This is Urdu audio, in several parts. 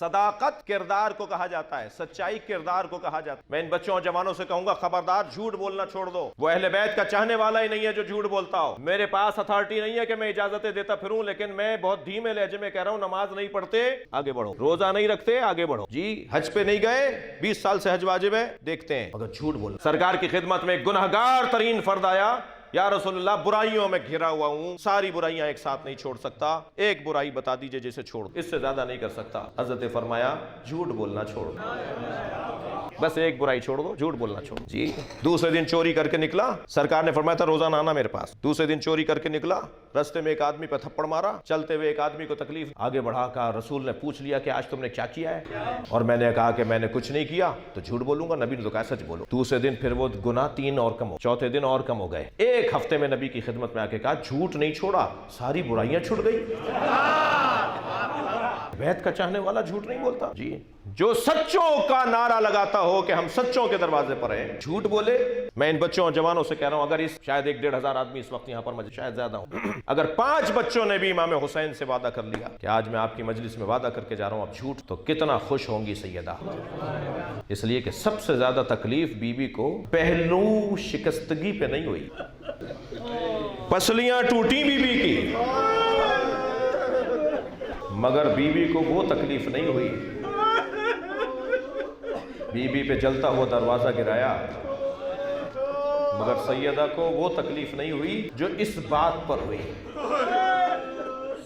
صداقت کردار کو کہا جاتا ہے، سچائی کردار کو کہا جاتا ہے۔ میں ان بچوں اور جوانوں سے کہوں گا خبردار جھوٹ بولنا چھوڑ دو۔ وہ اہل بیت کا چاہنے والا ہی نہیں ہے جو جھوٹ بولتا ہو۔ میرے پاس اتھارٹی نہیں ہے کہ میں اجازتیں دیتا پھروں، لیکن میں بہت دھیمے لہجے میں کہہ رہا ہوں، نماز نہیں پڑھتے آگے بڑھو، روزہ نہیں رکھتے آگے بڑھو، جی حج پہ نہیں گئے 20 سال سے حج واجب ہے دیکھتے ہیں، مگر جھوٹ بولنا۔ سرکار کی خدمت میں ایک گنہگار ترین فرد آیا، یا رسول اللہ برائیوں میں گھرا ہوا ہوں، ساری برائیاں ایک ساتھ نہیں چھوڑ سکتا، ایک برائی بتا دیجئے جسے چھوڑ، اس سے زیادہ نہیں کر سکتا۔ حضرت نے فرمایا جھوٹ بولنا چھوڑ دو، بس ایک برائی چھوڑ دو، جھوٹ بولنا چھوڑ دو۔ جی دوسرے دن چوری کر کے نکلا، سرکار نے فرمایا تھا روزانہ آنا میرے پاس۔ دوسرے دن چوری کر کے نکلا، رستے میں ایک آدمی پہ تھپڑ مارا، چلتے ہوئے ایک آدمی کو تکلیف، آگے بڑھا کہا رسول نے پوچھ لیا کہ آج تم نے کیا کیا ہے، اور میں نے کہا کہ میں نے کچھ نہیں کیا تو جھوٹ بولوں گا، نبی نے تو کہا سچ بولو۔ دوسرے دن پھر وہ گناہ 3 اور کم ہو، چوتھے دن اور کم ہو گئے۔ ایک ہفتے میں نبی کی خدمت میں آ کے کہا جھوٹ نہیں چھوڑا، ساری برائیاں چھوڑ گئی۔ بیت کا چاہنے والا جھوٹ نہیں بولتا، جی جو سچوں کا نعرہ لگاتا ہو کہ ہم سچوں کے دروازے پر ہیں، جھوٹ بولے۔ میں ان بچوں اور جوانوں سے کہہ رہا ہوں، اگر اس شاید 1-1.5 ہزار آدمی اس وقت یہاں پر مجھے شاید زیادہ ہوں، اگر 5 بچوں نے بھی امام حسین سے وعدہ کر لیا کہ آج میں آپ کی مجلس میں وعدہ کر کے جا رہا ہوں اب جھوٹ، تو کتنا خوش ہوں گی سیدہ۔ اس لیے کہ سب سے زیادہ تکلیف بی بی کو پہلو شکستگی پہ نہیں ہوئی، پسلیاں ٹوٹی بی بی کی، مگر بی بی کو وہ تکلیف نہیں ہوئی، بی بی پہ جلتا ہوا دروازہ گرایا، مگر سیدہ کو وہ تکلیف نہیں ہوئی جو اس بات پر ہوئی۔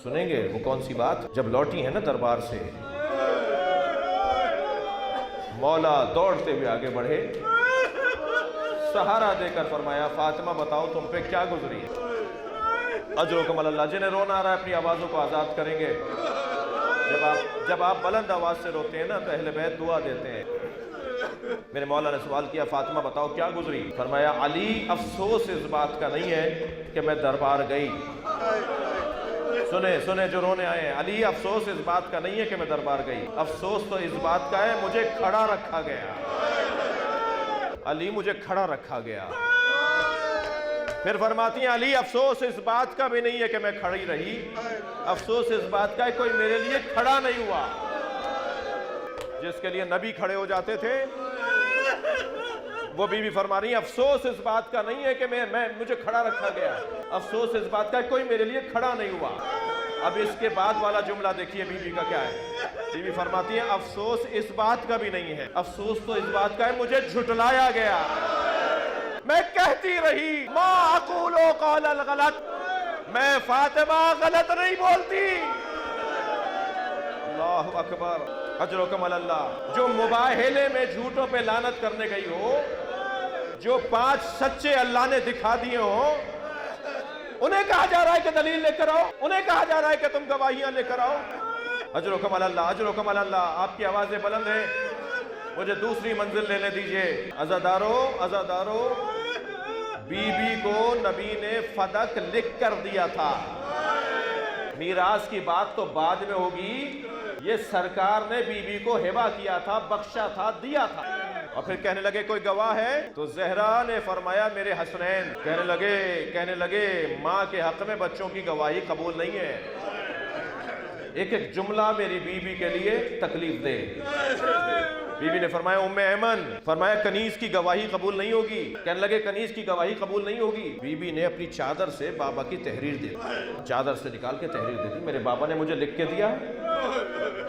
سنیں گے وہ کون سی بات؟ جب لوٹی ہے نا دربار سے، مولا دوڑتے ہوئے آگے بڑھے، سہارا دے کر فرمایا فاطمہ بتاؤ تم پہ کیا گزری ہے؟ اجرکم اللہ، جنہیں رونا آ رہا ہے اپنی آوازوں کو آزاد کریں گے۔ جب آپ بلند آواز سے روتے ہیں نا تو اہل بیت دعا دیتے ہیں۔ میرے مولا نے سوال کیا فاطمہ بتاؤ کیا گزری؟ فرمایا علی افسوس اس بات کا نہیں ہے کہ میں دربار گئی، سنیں جو رونے آئے ہیں، علی افسوس اس بات کا نہیں ہے کہ میں دربار گئی، افسوس تو اس بات کا ہے مجھے کھڑا رکھا گیا، علی مجھے کھڑا رکھا گیا۔ پھر فرماتی ہیں علی افسوس اس بات کا بھی نہیں ہے کہ میں کھڑی رہی، افسوس اس بات کا ہے کوئی میرے لیے کھڑا نہیں ہوا۔ جس کے لیے نبی کھڑے ہو جاتے تھے وہ بی بی فرما رہی ہیں افسوس اس بات کا نہیں ہے کہ مجھے کھڑا رکھا گیا، افسوس اس بات کا ہے کوئی میرے لیے کھڑا نہیں ہوا۔ اب اس کے بعد والا جملہ دیکھیے بی بی کا کیا ہے، بی بی فرماتی ہیں افسوس اس بات کا بھی نہیں ہے، افسوس تو اس بات کا ہے مجھے جھٹلایا گیا، میں کہتی رہی ما اقول قول الغلط، میں فاطمہ غلط نہیں بولتی۔ اللہ اکبر، اجرکم اللہ۔ جو مباہلے میں جھوٹوں پہ لعنت کرنے گئی ہو، جو 5 سچے اللہ نے دکھا دیے ہوں، انہیں کہا جا رہا ہے کہ دلیل لے کر آؤ، انہیں کہا جا رہا ہے کہ تم گواہیاں لے کر آؤ۔ اجرکم اللہ، اجرکم اللہ۔ آپ کی آوازیں بلند ہیں، مجھے دوسری منزل لینے دیجئے۔ عزادارو، بی بی کو نبی نے فدق لکھ کر دیا تھا، میراث کی بات تو بعد میں ہوگی، یہ سرکار نے بی بی کو ہبہ کیا تھا، بخشا تھا، دیا تھا۔ اور پھر کہنے لگے کوئی گواہ ہے؟ تو زہرا نے فرمایا میرے حسنین۔ کہنے لگے ماں کے حق میں بچوں کی گواہی قبول نہیں ہے۔ ایک ایک جملہ میری بی بی کے لیے تکلیف دے۔ بی بی نے فرمایا ام ایمن، فرمایا کنیز کی گواہی قبول نہیں ہوگی۔ کہنے لگے کنیز کی گواہی قبول نہیں ہوگی۔ بی بی نے اپنی چادر سے بابا کی تحریر دے دی، چادر سے نکال کے تحریر دے دی، میرے بابا نے مجھے لکھ کے دیا۔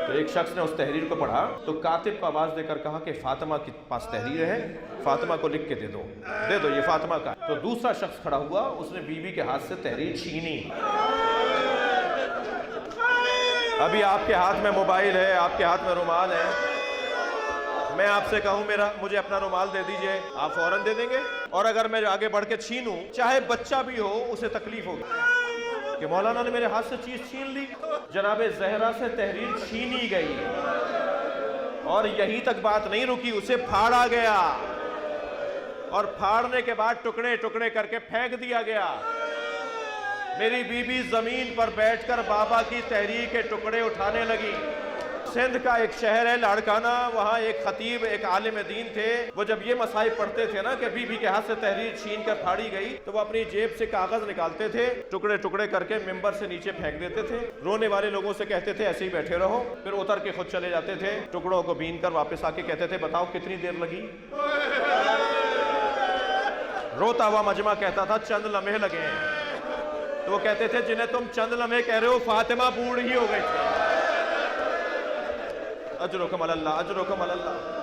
تو ایک شخص نے اس تحریر کو پڑھا تو کاتب کو آواز دے کر کہا کہ فاطمہ کے پاس تحریر ہے، فاطمہ کو لکھ کے دے دو یہ فاطمہ کا۔ تو دوسرا شخص کھڑا ہوا، اس نے بی بی کے ہاتھ سے تحریر چھینی۔ ابھی آپ کے ہاتھ میں موبائل ہے، آپ کے ہاتھ میں رومال ہے، میں آپ سے کہوں مجھے اپنا رومال دے دیجئے، آپ فوراً دے دیں گے؟ اور اگر میں آگے بڑھ کے چھینوں، چاہے بچہ بھی ہو اسے تکلیف ہوگی کہ مولانا نے میرے ہاتھ سے چیز چھین لی۔ جناب زہرا سے تحریر چھینی گئی اور یہیں تک بات نہیں رکی، اسے پھاڑا گیا اور پھاڑنے کے بعد ٹکڑے ٹکڑے کر کے پھینک دیا گیا۔ میری بی بی زمین پر بیٹھ کر بابا کی تحریر کے ٹکڑے اٹھانے لگی، سندھ کا ایک شہر ہے لاڑکانہ، وہاں ایک خطیب ایک عالم دین تھے، وہ جب یہ مصائب پڑھتے تھے نا کہ بی بی کے ہاتھ سے تحریر چھین کر پھاڑی گئی تو وہ اپنی جیب سے کاغذ نکالتے تھے، ٹکڑے ٹکڑے کر کے ممبر سے نیچے پھینک دیتے تھے، رونے والے لوگوں سے کہتے تھے ایسے ہی بیٹھے رہو، پھر اتر کے خود چلے جاتے تھے، ٹکڑوں کو بین کر واپس آ کے کہتے تھے بتاؤ کتنی دیر لگی؟ روتا ہوا مجمع کہتا تھا چند لمحے لگے ہیں، تو وہ کہتے تھے جنہیں تم چند لمحے کہہ رہے ہو فاطمہ بوڑھ ہی ہو گئی تھی۔ اجرکم علی اللہ، اجرکم علی اللہ۔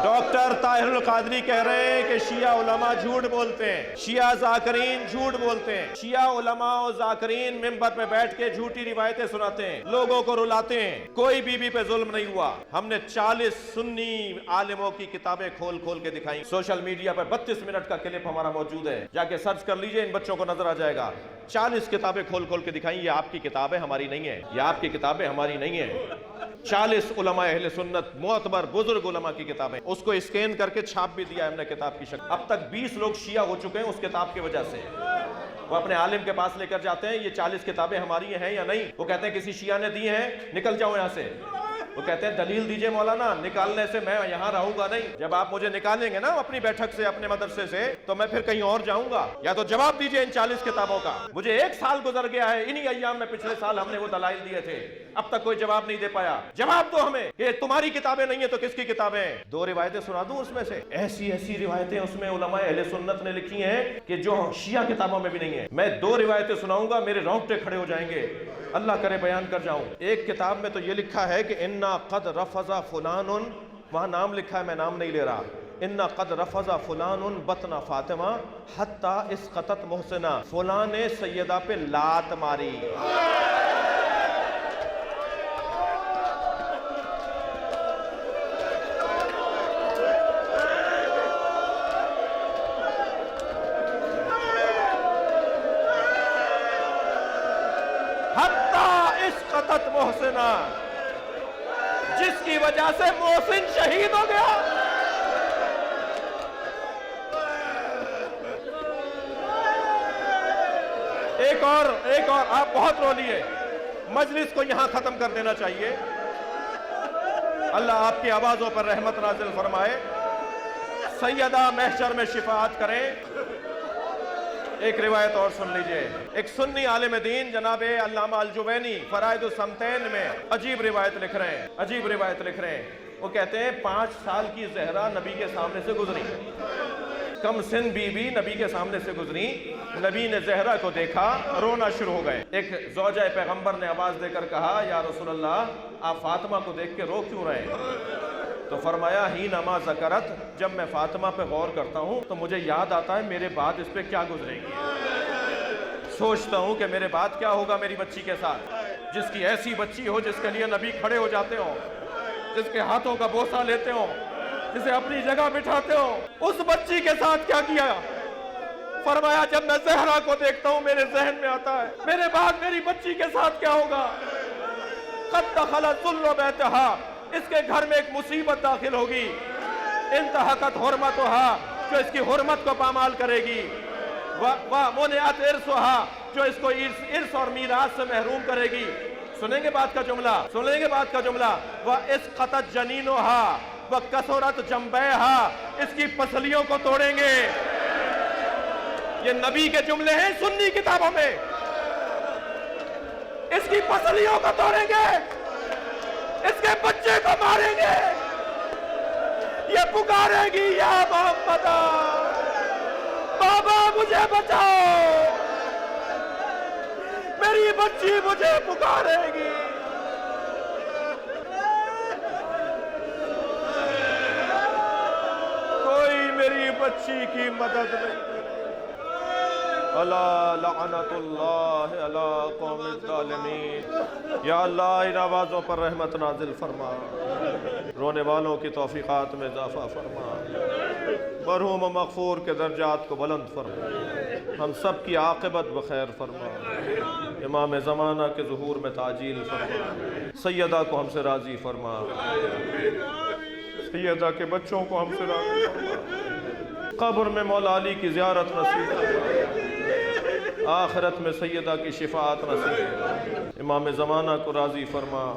ڈاکٹر طاہر القادری کہہ رہے ہیں کہ شیعہ علماء جھوٹ بولتے ہیں، شیعہ ذاکرین جھوٹ بولتے ہیں، شیعہ علماء و ذاکرین ممبر پہ بیٹھ کے جھوٹی روایتیں سناتے ہیں، لوگوں کو رلاتے ہیں، کوئی بی بی پہ ظلم نہیں ہوا۔ ہم نے 40 سنی عالموں کی کتابیں کھول کھول کے دکھائیں، سوشل میڈیا پر 32 منٹ کا کلپ ہمارا موجود ہے، جا کے سرچ کر لیجئے، ان بچوں کو نظر آ جائے گا۔ 40 کتابیں کھول کھول کے دکھائیں، یہ آپ کی کتابیں ہماری نہیں ہیں، یہ آپ کی کتابیں ہماری نہیں ہیں۔ 40 علماء اہل سنت معتبر بزرگ علماء کی کتابیں، اس کو اسکین کر کے چھاپ بھی دیا ہم نے کتاب کی شکل۔ اب تک 20 لوگ شیعہ ہو چکے ہیں اس کتاب کی وجہ سے۔ وہ اپنے عالم کے پاس لے کر جاتے ہیں یہ 40 کتابیں ہماری ہیں یا نہیں، وہ کہتے ہیں کسی شیعہ نے دی ہیں، نکل جاؤ یہاں سے۔ وہ کہتے ہیں دلیل دیجئے مولانا، نکالنے سے میں یہاں رہوں گا نہیں، جب آپ مجھے نکالیں گے نا اپنی بیٹھک سے اپنے مدرسے سے تو میں پھر کہیں اور جاؤں گا، یا تو جواب دیجئے ان 40 کتابوں کا۔ مجھے 1 سال گزر گیا ہے، انہی ایام میں پچھلے سال ہم نے وہ دلائل دیے تھے، اب تک کوئی جواب نہیں دے پایا۔ جواب دو ہمیں کہ تمہاری کتابیں نہیں ہیں تو کس کی کتابیں ہیں؟ 2 روایتیں سنا دوں اس میں سے، ایسی ایسی روایتیں اس میں علماء اہل سنت نے لکھی ہیں کہ جو شیعہ کتابوں میں بھی نہیں ہیں۔ میں 2 روایتیں سناؤں گا، میرے رونگٹے کھڑے ہو جائیں گے، اللہ کرے بیان کر جاؤں۔ ایک کتاب میں تو یہ لکھا ہے کہ انا قد رفض فلان، وہاں نام لکھا ہے میں نام نہیں لے رہا، انا قد رفض فلان بطن فاطمہ حتی اسقطت محسنہ، فلان نے سیدہ پہ لات ماری۔ محسنہ، جس کی وجہ سے محسن شہید ہو گیا۔ ایک اور آپ بہت رو لیے، مجلس کو یہاں ختم کر دینا چاہیے۔ اللہ آپ کی آوازوں پر رحمت نازل فرمائے، سیدہ محشر میں شفاعت کریں۔ ایک روایت اور سن لیجئے، ایک سنی عالم دین جناب علامہ الجوینی فرائض الصمتین میں عجیب روایت لکھ رہے ہیں، وہ کہتے ہیں 5 سال کی زہرا نبی کے سامنے سے گزری، کم سن بی بی نبی کے سامنے سے گزری، نبی نے زہرا کو دیکھا، رونا شروع ہو گئے۔ ایک زوجہ پیغمبر نے آواز دے کر کہا یا رسول اللہ آپ فاطمہ کو دیکھ کے رو کیوں رہے ہیں؟ تو فرمایا ہی نما ذکرت، جب میں فاطمہ پہ غور کرتا ہوں تو مجھے یاد آتا ہے میرے بعد اس پہ کیا گزرے گی، سوچتا ہوں کہ میرے بعد کیا ہوگا میری بچی کے ساتھ، جس کی ایسی بچی ہو جس کے لیے نبی کھڑے ہو جاتے ہوں، جس کے ہاتھوں کا بوسہ لیتے ہوں، جسے اپنی جگہ بٹھاتے ہوں، اس بچی کے ساتھ کیا کیا؟ فرمایا جب میں زہرا کو دیکھتا ہوں میرے ذہن میں آتا ہے میرے بعد میری بچی کے ساتھ کیا ہوگا۔ قد دخل الذل بیتہا، اس کے گھر میں ایک مصیبت داخل ہوگی، انتہکت حرمتہا، جو اس کی حرمت کو پامال کرے گی، ومنعت ارثہا، جو اس کو ارث اور میراث سے محروم کرے گی۔ سنیں گے بات کا جملہ، واسقطت جنینہا وکثرت جنبیہا، اس کی پسلیوں کو توڑیں گے۔ یہ نبی کے جملے ہیں سنی کتابوں میں، اس کی پسلیوں کو توڑیں گے، اس کے بچے کو ماریں گے، یہ پکارے گی یا محمد بابا مجھے بچاؤ، میری بچی مجھے پکارے گی۔ کوئی میری بچی کی مدد نہیں کرے۔ اللہ لعنت اللہ علی قوم الظالمین، یا اللہ ان آوازوں پر رحمت نازل فرما، رونے والوں کی توفیقات میں اضافہ فرما، مرحوم و مغفور کے درجات کو بلند فرما، ہم سب کی عاقبت بخیر فرما، امام زمانہ کے ظہور میں تعجیل فرما، سیدہ کو ہم سے راضی فرما، سیدہ کے بچوں کو ہم سے راضی فرما، قبر میں مولا علی کی زیارت نصیب فرما، آخرت میں سیدہ کی شفاعت نصیب فرما، امام زمانہ کو راضی فرما۔